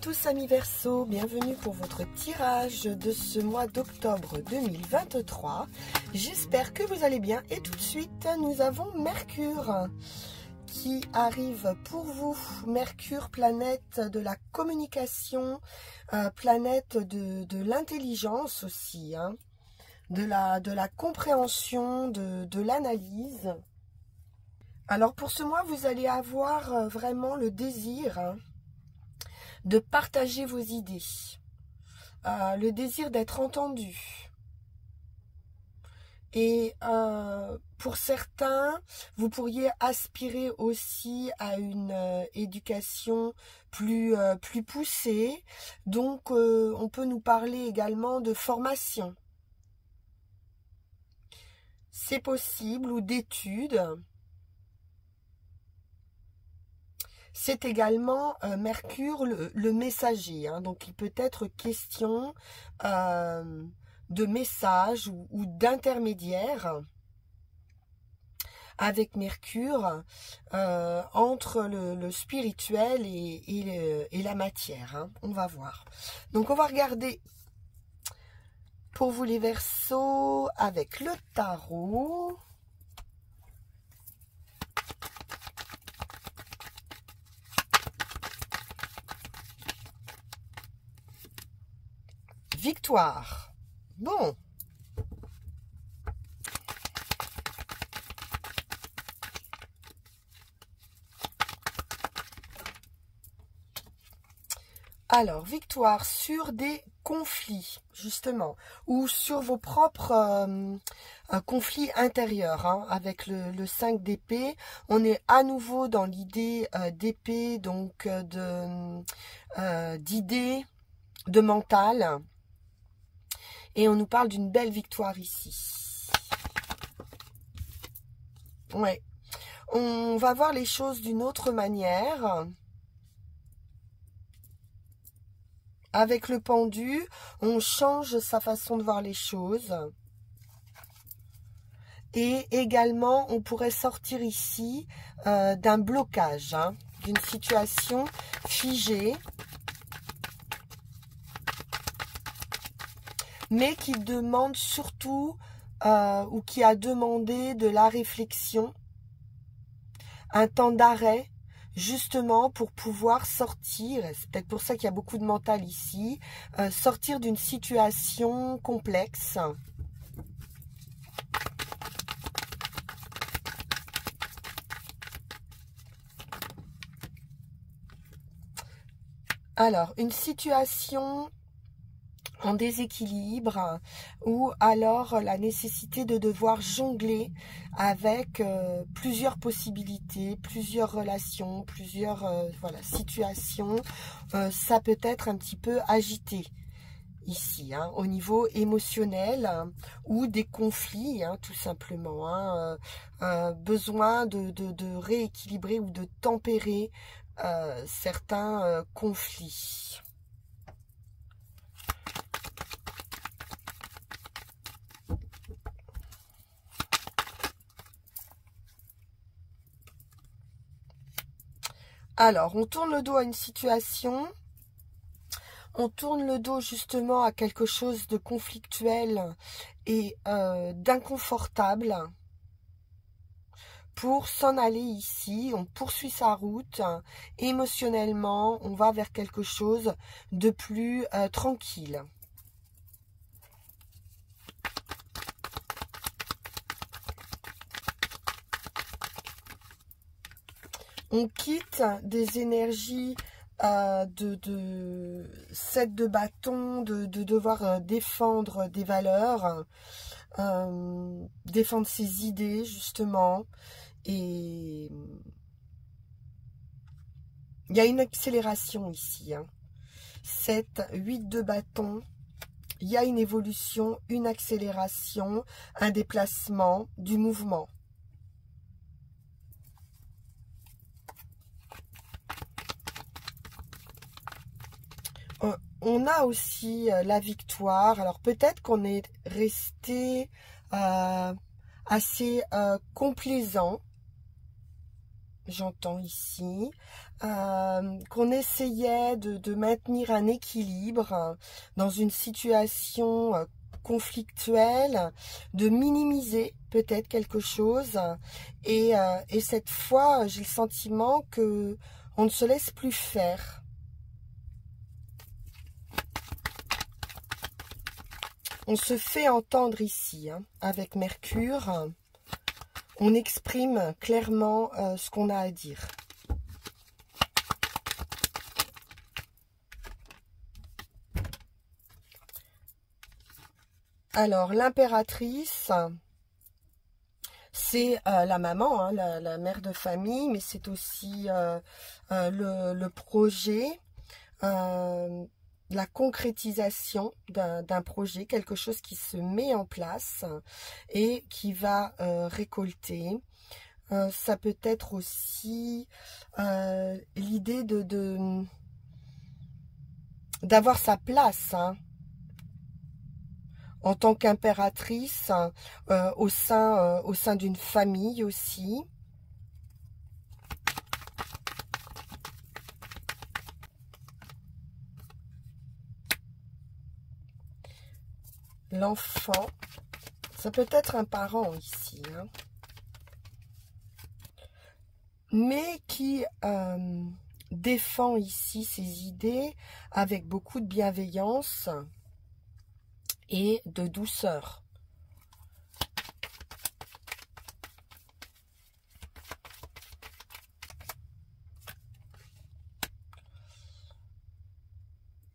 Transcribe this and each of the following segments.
tous amis Verseau, bienvenue pour votre tirage de ce mois d'octobre 2023. J'espère que vous allez bien et tout de suite nous avons Mercure qui arrive pour vous. Mercure, planète de la communication, planète de l'intelligence aussi, hein, de la compréhension, de l'analyse. Alors pour ce mois, vous allez avoir vraiment le désir de partager vos idées, le désir d'être entendu. Et pour certains, vous pourriez aspirer aussi à une éducation plus poussée. Donc, on peut nous parler également de formation. C'est possible, ou d'études. C'est également Mercure, le messager. Hein, donc, il peut être question de message ou d'intermédiaire avec Mercure entre le spirituel et la matière. Hein, on va voir. Donc, on va regarder pour vous les Verseaux avec le tarot. Victoire. Bon. Alors, victoire sur des conflits, justement, ou sur vos propres conflits intérieurs, hein, avec le 5 d'épée. On est à nouveau dans l'idée d'épée, donc d'idées, de mental. Et on nous parle d'une belle victoire ici. Ouais. On va voir les choses d'une autre manière. Avec le pendu, on change sa façon de voir les choses. Et également, on pourrait sortir ici d'un blocage, hein, d'une situation figée, mais qui demande surtout, ou qui a demandé de la réflexion, un temps d'arrêt, justement pour pouvoir sortir, c'est peut-être pour ça qu'il y a beaucoup de mental ici, sortir d'une situation complexe. Alors, une situation en déséquilibre, ou alors la nécessité de devoir jongler avec plusieurs possibilités, plusieurs relations, plusieurs voilà, situations. Ça peut être un petit peu agité ici, hein, au niveau émotionnel, hein, ou des conflits, hein, tout simplement. Hein, besoin de rééquilibrer ou de tempérer certains conflits. Alors, on tourne le dos à une situation, on tourne le dos justement à quelque chose de conflictuel et d'inconfortable pour s'en aller ici. On poursuit sa route, émotionnellement, on va vers quelque chose de plus tranquille. On quitte des énergies de 7 de bâton, de devoir défendre des valeurs, défendre ses idées justement. Et il y a une accélération ici. Hein. 7, 8 de bâton. Il y a une évolution, une accélération, un déplacement, du mouvement. On a aussi la victoire. Alors peut-être qu'on est resté assez complaisant j'entends ici, qu'on essayait de maintenir un équilibre dans une situation conflictuelle, de minimiser peut-être quelque chose. Et cette fois, j'ai le sentiment que on ne se laisse plus faire. On se fait entendre ici, hein, avec Mercure. On exprime clairement ce qu'on a à dire. Alors, l'impératrice, c'est la maman, hein, la mère de famille, mais c'est aussi le projet, la concrétisation d'un projet, quelque chose qui se met en place et qui va récolter. Ça peut être aussi l'idée d'avoir sa place, hein, en tant qu'impératrice au sein d'une famille aussi. L'enfant, ça peut être un parent ici, hein, mais qui défend ici ses idées avec beaucoup de bienveillance et de douceur.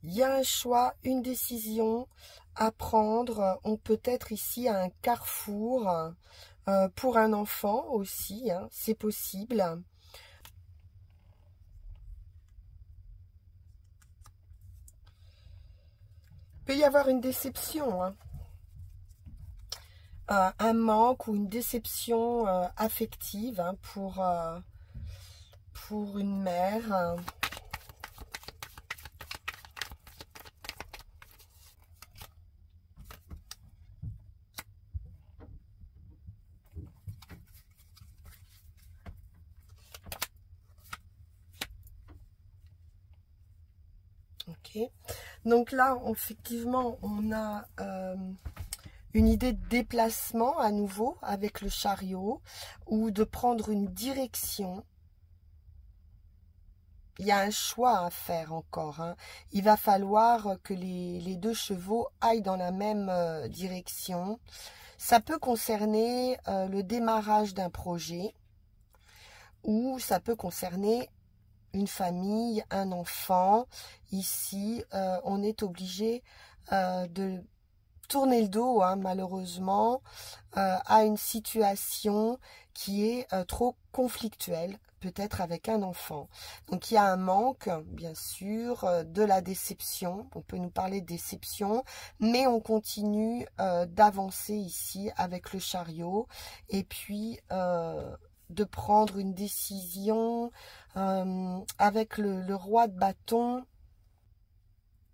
Il y a un choix, une décision à prendre. On peut être ici à un carrefour pour un enfant aussi, hein, c'est possible. Il peut y avoir une déception, hein. Un manque ou une déception affective, hein, pour une mère. Ok. Donc là, effectivement, on a une idée de déplacement à nouveau avec le chariot ou de prendre une direction. Il y a un choix à faire encore, hein. Il va falloir que les deux chevaux aillent dans la même direction. Ça peut concerner le démarrage d'un projet ou ça peut concerner une famille, un enfant. Ici, on est obligé de tourner le dos, hein, malheureusement, à une situation qui est trop conflictuelle, peut-être avec un enfant. Donc il y a un manque, bien sûr, de la déception. On peut nous parler de déception, mais on continue d'avancer ici avec le chariot. Et puis de prendre une décision avec le roi de bâton.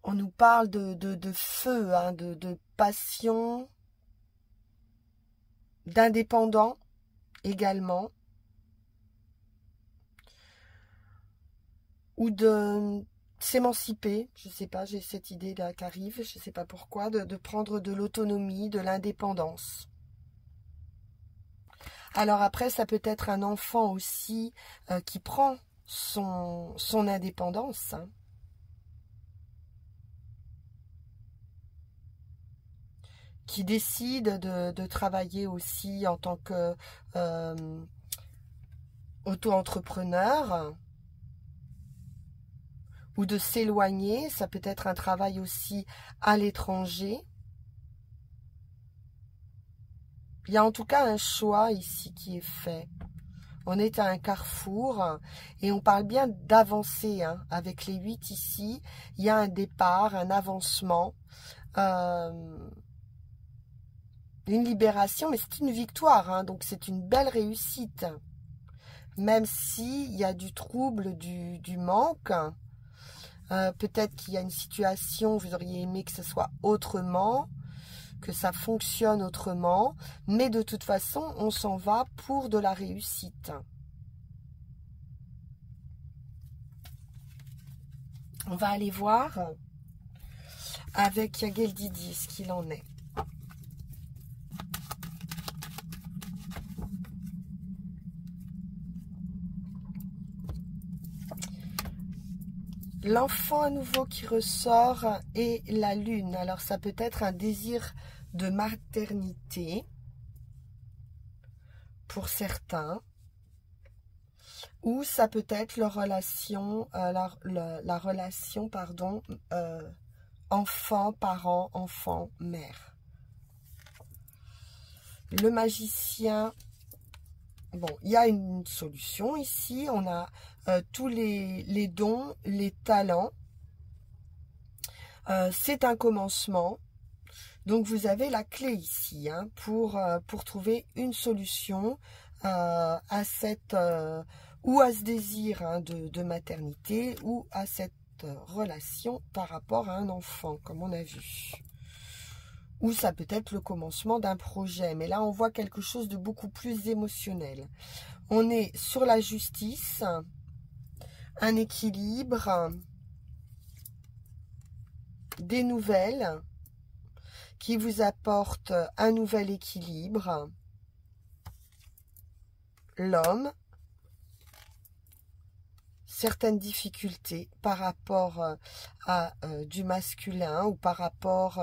On nous parle de feu, hein, de passion, d'indépendant également, ou de s'émanciper, je ne sais pas, j'ai cette idée-là qui arrive, je ne sais pas pourquoi, de prendre de l'autonomie, de l'indépendance. Alors après, ça peut être un enfant aussi qui prend son indépendance, hein. Qui décide de travailler aussi en tant que auto-entrepreneur ou de s'éloigner. Ça peut être un travail aussi à l'étranger. Il y a en tout cas un choix ici qui est fait. On est à un carrefour et on parle bien d'avancer, hein. Avec les 8 ici, il y a un départ, un avancement. Une libération, mais c'est une victoire, hein, donc c'est une belle réussite. Même s'il y a du trouble, du manque, peut-être qu'il y a une situation, vous auriez aimé que ce soit autrement, que ça fonctionne autrement, mais de toute façon, on s'en va pour de la réussite. On va aller voir avec Yageldidi ce qu'il en est. L'enfant à nouveau qui ressort et la lune. Alors ça peut être un désir de maternité pour certains. Ou ça peut être leur relation, la relation, pardon, enfant, parent, enfant, mère. Le magicien, bon, il y a une solution ici. On a tous les dons, les talents. C'est un commencement. Donc, vous avez la clé ici hein, pour trouver une solution à cette... ou à ce désir hein, de maternité, ou à cette relation par rapport à un enfant, comme on a vu. Ou ça peut être le commencement d'un projet, mais là on voit quelque chose de beaucoup plus émotionnel. On est sur la justice, un équilibre, des nouvelles qui vous apportent un nouvel équilibre, l'homme, certaines difficultés par rapport à du masculin ou par rapport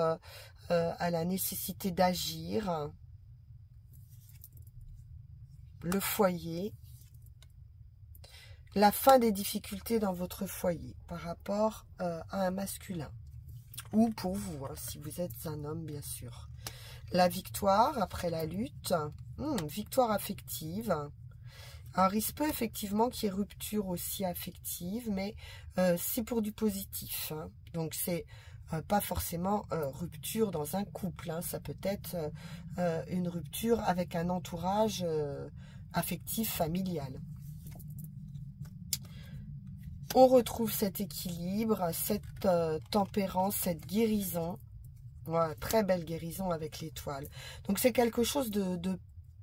à la nécessité d'agir, le foyer, la fin des difficultés dans votre foyer par rapport à un masculin ou pour vous, hein, si vous êtes un homme bien sûr. La victoire après la lutte, victoire affective. Alors, il se peut effectivement qu'il y ait rupture aussi affective, mais c'est pour du positif. Hein. Donc, c'est pas forcément rupture dans un couple. Hein. Ça peut être une rupture avec un entourage affectif, familial. On retrouve cet équilibre, cette tempérance, cette guérison. Ouais, très belle guérison avec l'étoile. Donc, c'est quelque chose de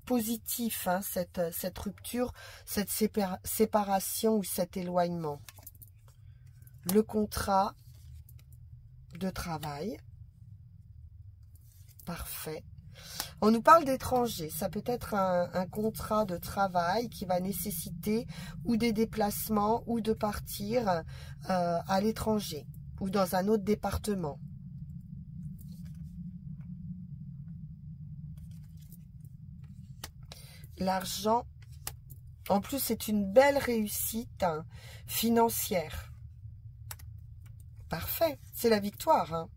positif, hein, cette rupture, cette séparation ou cet éloignement. Le contrat de travail. Parfait. On nous parle d'étrangers. Ça peut être un contrat de travail qui va nécessiter ou des déplacements ou de partir à l'étranger ou dans un autre département. L'argent, en plus, c'est une belle réussite hein, financière. Parfait, c'est la victoire. Hein.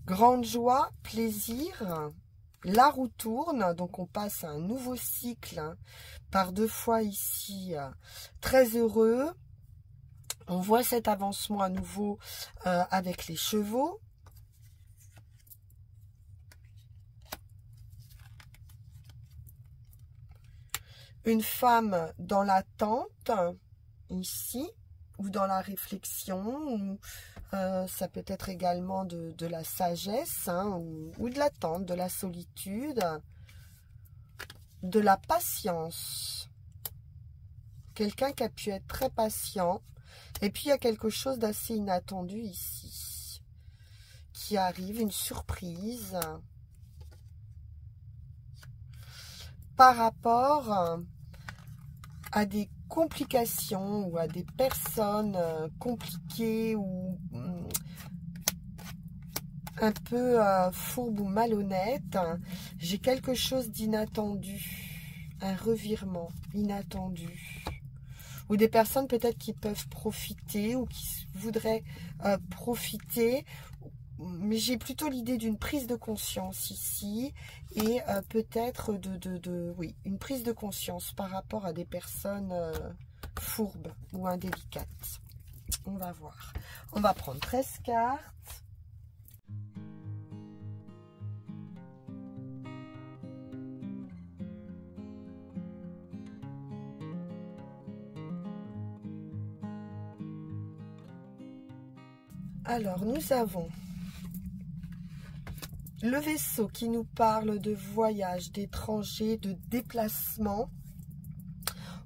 Grande joie, plaisir, la roue tourne, donc on passe à un nouveau cycle hein, par 2 fois ici. Très heureux, on voit cet avancement à nouveau avec les chevaux. Une femme dans l'attente, ici, ou dans la réflexion, ou ça peut être également de la sagesse, hein, ou de l'attente, de la solitude, de la patience. Quelqu'un qui a pu être très patient. Et puis, il y a quelque chose d'assez inattendu ici, qui arrive, une surprise, par rapport à des complications ou à des personnes compliquées ou un peu fourbes ou malhonnêtes. J'ai quelque chose d'inattendu, un revirement inattendu. Ou des personnes peut-être qui peuvent profiter ou qui voudraient profiter. Mais j'ai plutôt l'idée d'une prise de conscience ici et peut-être oui, une prise de conscience par rapport à des personnes fourbes ou indélicates. On va voir. On va prendre 13 cartes. Alors, nous avons le vaisseau qui nous parle de voyage, d'étrangers, de déplacement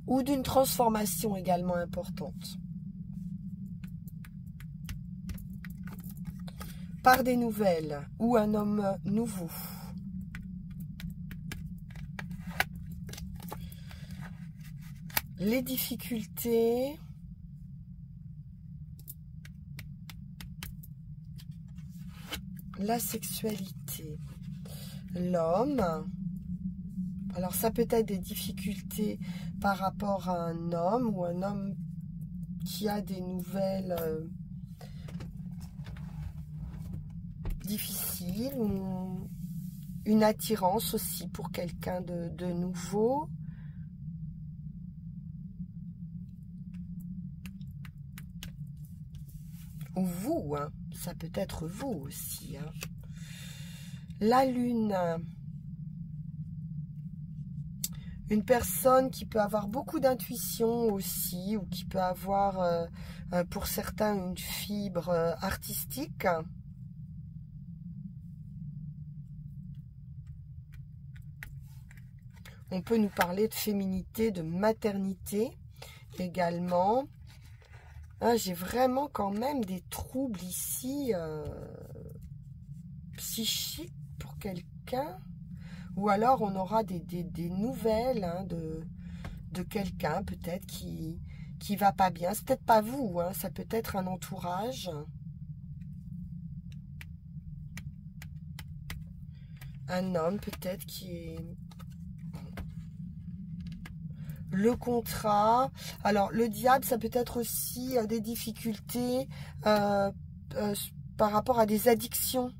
ou d'une transformation également importante. par des nouvelles ou un homme nouveau. Les difficultés. La sexualité. L'homme. Alors ça peut être des difficultés par rapport à un homme ou un homme qui a des nouvelles difficiles ou une attirance aussi pour quelqu'un de nouveau. Ou vous, hein, ça peut être vous aussi. Hein. La lune. Une personne qui peut avoir beaucoup d'intuition aussi, ou qui peut avoir, pour certains, une fibre artistique. On peut nous parler de féminité, de maternité également. Hein, j'ai vraiment quand même des troubles ici psychiques pour quelqu'un. Ou alors on aura des nouvelles hein, de quelqu'un peut-être qui va pas bien. C'est peut-être pas vous, hein, ça peut être un entourage. Un homme peut-être qui est... Le contrat. Alors le diable, ça peut être aussi des difficultés par rapport à des addictions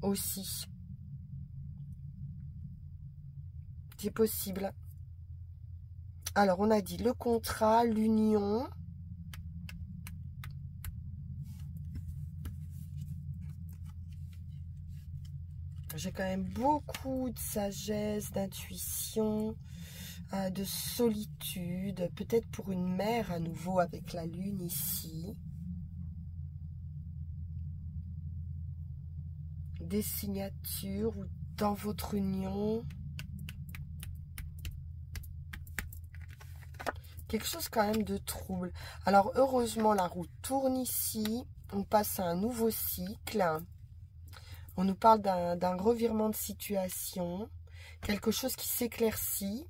aussi. C'est possible. Alors, on a dit le contrat, l'union. J'ai quand même beaucoup de sagesse, d'intuition, de solitude. Peut-être pour une mère à nouveau avec la lune ici. Des signatures ou dans votre union. Quelque chose quand même de trouble. Alors heureusement la roue tourne ici. On passe à un nouveau cycle. On nous parle d'un revirement de situation. Quelque chose qui s'éclaircit.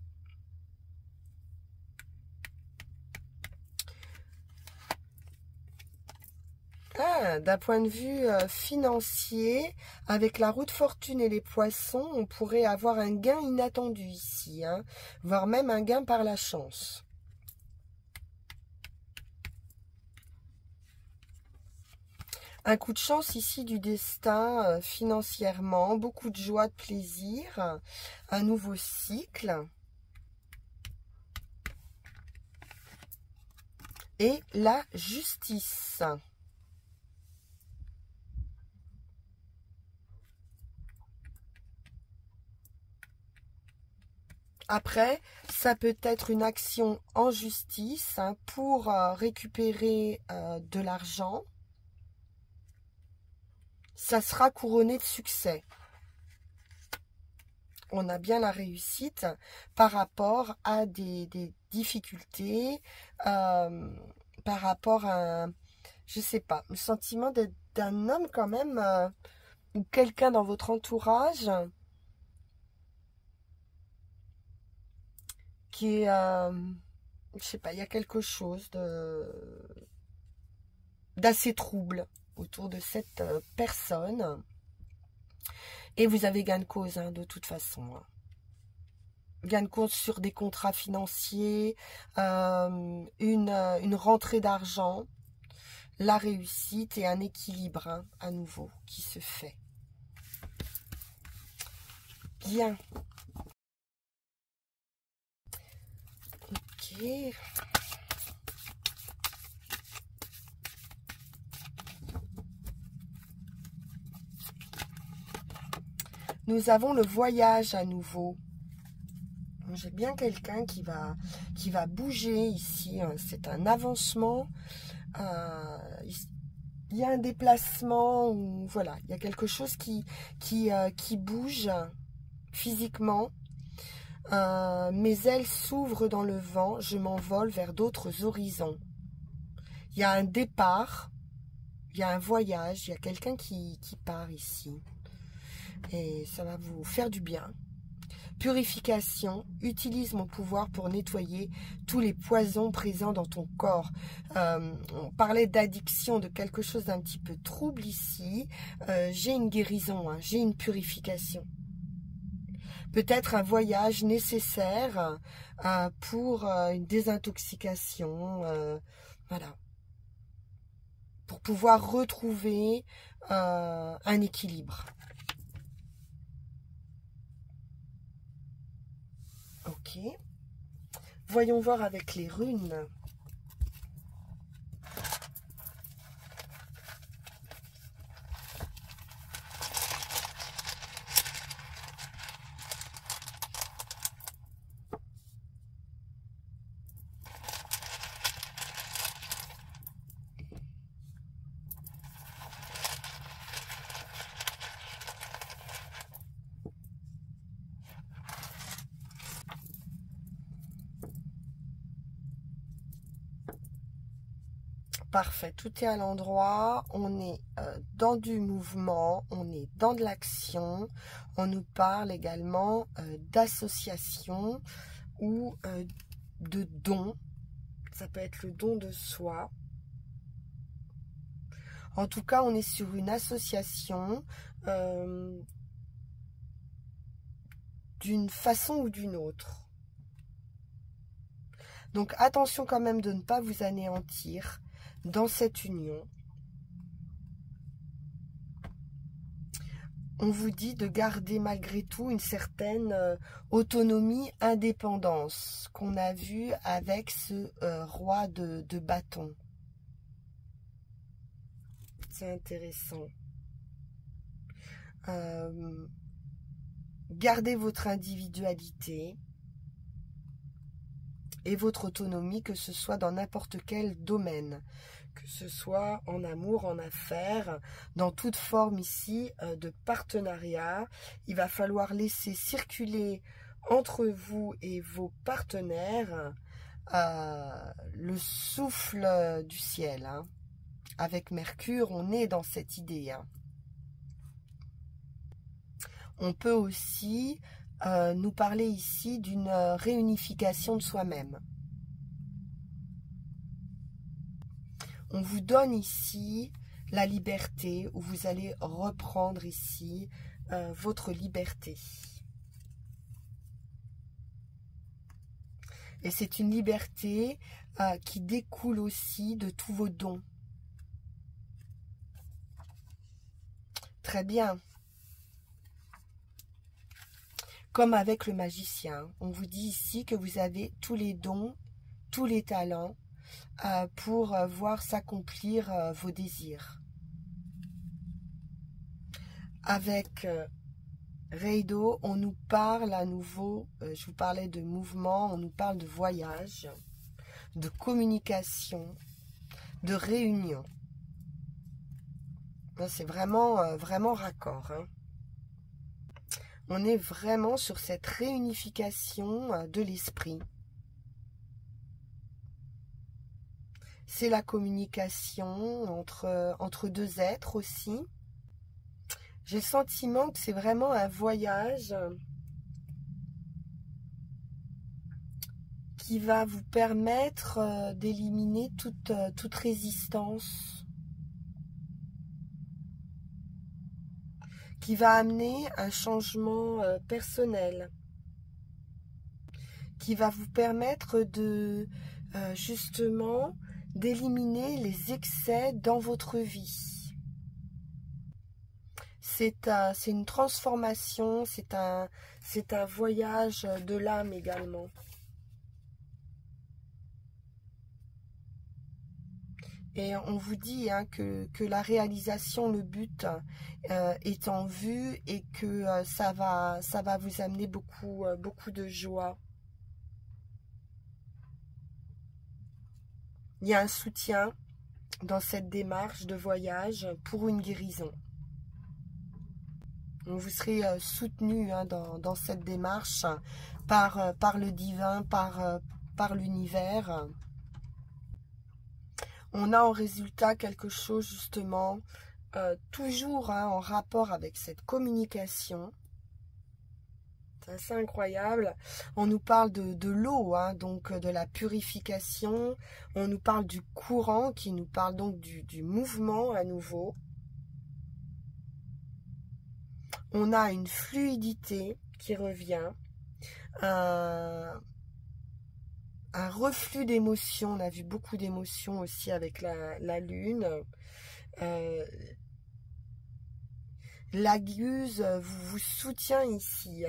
Ah, d'un point de vue financier, avec la roue de fortune et les poissons, on pourrait avoir un gain inattendu ici. Hein, voire même un gain par la chance. Un coup de chance ici du destin financièrement, beaucoup de joie, de plaisir, un nouveau cycle. Et la justice. Après, ça peut être une action en justice hein, pour récupérer de l'argent. Ça sera couronné de succès. On a bien la réussite par rapport à des difficultés, par rapport à, je sais pas, le sentiment d'être d'un homme quand même, ou quelqu'un dans votre entourage qui est, je sais pas, il y a quelque chose d'assez trouble autour de cette personne. Et vous avez gain de cause, hein, de toute façon. Gain de cause sur des contrats financiers, une rentrée d'argent, la réussite et un équilibre, hein, à nouveau, qui se fait. Bien. Ok. Nous avons le voyage à nouveau. J'ai bien quelqu'un qui va bouger ici. C'est un avancement. Il y a un déplacement. Ou, voilà, il y a quelque chose qui bouge physiquement. Mes ailes s'ouvrent dans le vent. Je m'envole vers d'autres horizons. Il y a un départ. Il y a un voyage, il y a quelqu'un qui part ici. Et ça va vous faire du bien. Purification, utilise mon pouvoir pour nettoyer tous les poisons présents dans ton corps. On parlait d'addiction, de quelque chose d'un petit peu trouble ici. J'ai une guérison, hein, j'ai une purification. Peut-être un voyage nécessaire pour une désintoxication. Voilà. Pour pouvoir retrouver un équilibre. Ok. Voyons voir avec les runes. Parfait, tout est à l'endroit, on est dans du mouvement, on est dans de l'action, on nous parle également d'association ou de don, ça peut être le don de soi. En tout cas, on est sur une association d'une façon ou d'une autre. Donc attention quand même de ne pas vous anéantir dans cette union. On vous dit de garder malgré tout une certaine autonomie, indépendance qu'on a vu avec ce roi de bâton. C'est intéressant. Gardez votre individualité et votre autonomie, que ce soit dans n'importe quel domaine, que ce soit en amour, en affaires, dans toute forme ici de partenariat. Il va falloir laisser circuler entre vous et vos partenaires le souffle du ciel. Hein. Avec Mercure, on est dans cette idée. Hein. On peut aussi nous parler ici d'une réunification de soi-même. On vous donne ici la liberté, où vous allez reprendre ici votre liberté. Et c'est une liberté qui découle aussi de tous vos dons. Très bien. Comme avec le magicien, on vous dit ici que vous avez tous les dons, tous les talents pour voir s'accomplir vos désirs. Avec Reido, on nous parle à nouveau, je vous parlais de mouvement, on nous parle de voyage, de communication, de réunion. C'est vraiment, vraiment raccord. Hein. On est vraiment sur cette réunification de l'esprit. C'est la communication entre deux êtres aussi. J'ai le sentiment que c'est vraiment un voyage qui va vous permettre d'éliminer toute résistance, qui va amener un changement personnel, qui va vous permettre de justement d'éliminer les excès dans votre vie. C'est une transformation, c'est un voyage de l'âme également. Et on vous dit hein, que la réalisation, le but est en vue et que ça va vous amener beaucoup de joie. Il y a un soutien dans cette démarche de voyage pour une guérison. Vous serez soutenu hein, dans cette démarche par le divin, par l'univers. On a en résultat quelque chose justement, toujours en rapport avec cette communication. C'est assez incroyable. On nous parle de l'eau, donc de la purification. On nous parle du courant qui nous parle donc du mouvement à nouveau. On a une fluidité qui revient. Un reflux d'émotions. On a vu beaucoup d'émotions aussi avec la lune. La Guse vous soutient ici.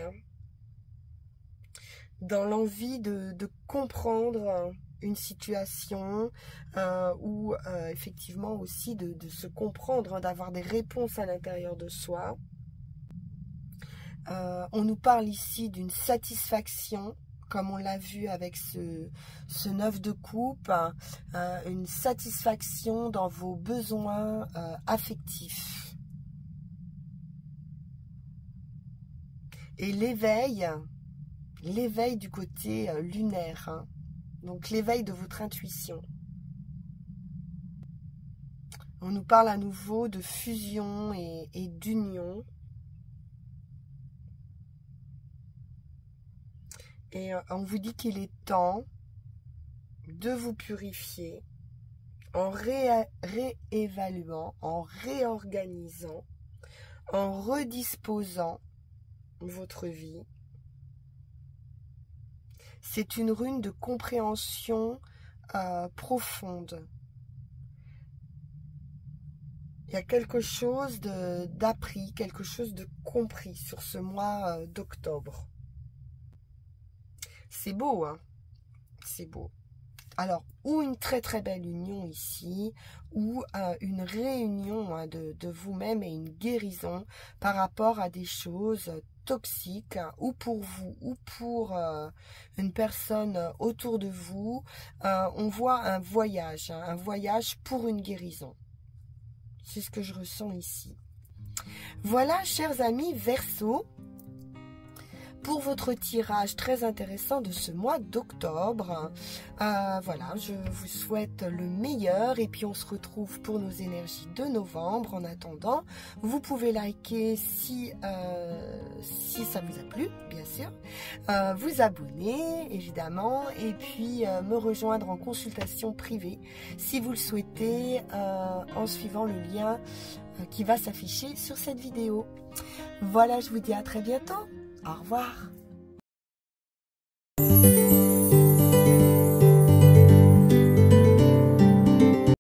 Dans l'envie de comprendre une situation ou effectivement aussi de se comprendre, d'avoir des réponses à l'intérieur de soi. On nous parle ici d'une satisfaction, comme on l'a vu avec ce 9 de coupe, une satisfaction dans vos besoins affectifs. Et l'éveil du côté lunaire, donc l'éveil de votre intuition. On nous parle à nouveau de fusion et d'union. Et on vous dit qu'il est temps de vous purifier en réévaluant, en réorganisant, en redisposant votre vie. C'est une rune de compréhension profonde. Il y a quelque chose d'appris, quelque chose de compris sur ce mois d'octobre. C'est beau, c'est beau. Alors, ou une très très belle union ici, ou une réunion de vous-même et une guérison par rapport à des choses toxiques, ou pour vous, ou pour une personne autour de vous. On voit un voyage pour une guérison. C'est ce que je ressens ici. Voilà, chers amis Verseau, pour votre tirage très intéressant de ce mois d'octobre. Voilà, je vous souhaite le meilleur et puis on se retrouve pour nos énergies de novembre. En attendant, vous pouvez liker si ça vous a plu, bien sûr, vous abonner évidemment et puis me rejoindre en consultation privée si vous le souhaitez en suivant le lien qui va s'afficher sur cette vidéo. Voilà, je vous dis à très bientôt. Au revoir.